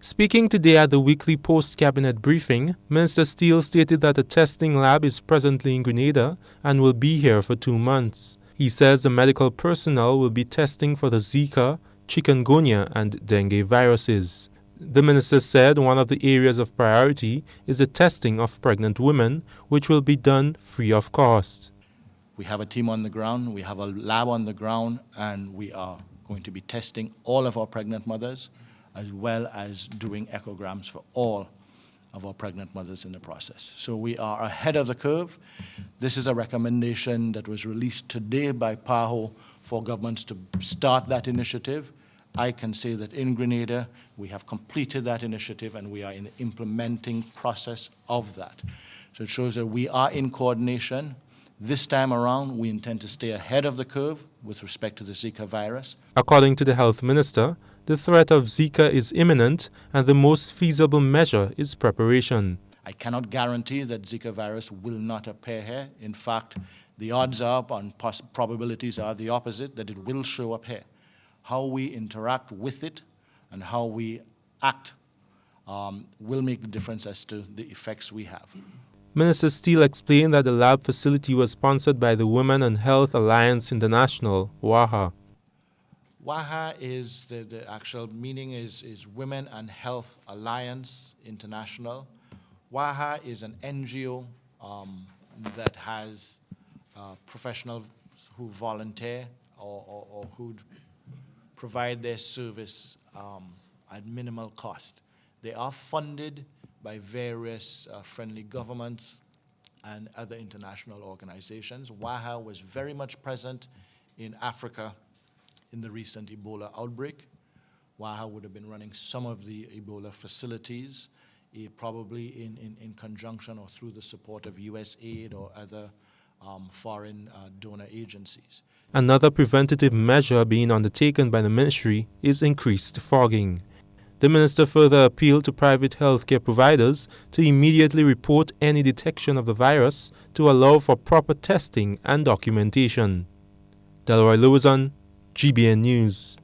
Speaking today at the weekly post-cabinet briefing, Minister Steele stated that a testing lab is presently in Grenada and will be here for 2 months. He says the medical personnel will be testing for the Zika, chikungunya, and dengue viruses. The minister said one of the areas of priority is the testing of pregnant women, which will be done free of cost. We have a team on the ground, we have a lab on the ground, and we are going to be testing all of our pregnant mothers, as well as doing echograms for all of our pregnant mothers in the process. So we are ahead of the curve. This is a recommendation that was released today by PAHO for governments to start that initiative. I can say that in Grenada, we have completed that initiative and we are in the implementing process of that. So it shows that we are in coordination. This time around, we intend to stay ahead of the curve with respect to the Zika virus. According to the health minister, the threat of Zika is imminent and the most feasible measure is preparation. I cannot guarantee that Zika virus will not appear here. In fact, the odds are and probabilities are the opposite, that it will show up here. How we interact with it and how we act will make the difference as to the effects we have. Minister Steele explained that the lab facility was sponsored by the Women and Health Alliance International, WAHA. WAHA is, the actual meaning is Women and Health Alliance International. WAHA is an NGO that has professionals who volunteer or who provide their service at minimal cost. They are funded by various friendly governments and other international organizations. WAHA was very much present in Africa in the recent Ebola outbreak. WAHA would have been running some of the Ebola facilities, probably in conjunction or through the support of USAID or other foreign donor agencies. Another preventative measure being undertaken by the ministry is increased fogging. The minister further appealed to private healthcare providers to immediately report any detection of the virus to allow for proper testing and documentation. Delroy Lewison, GBN News.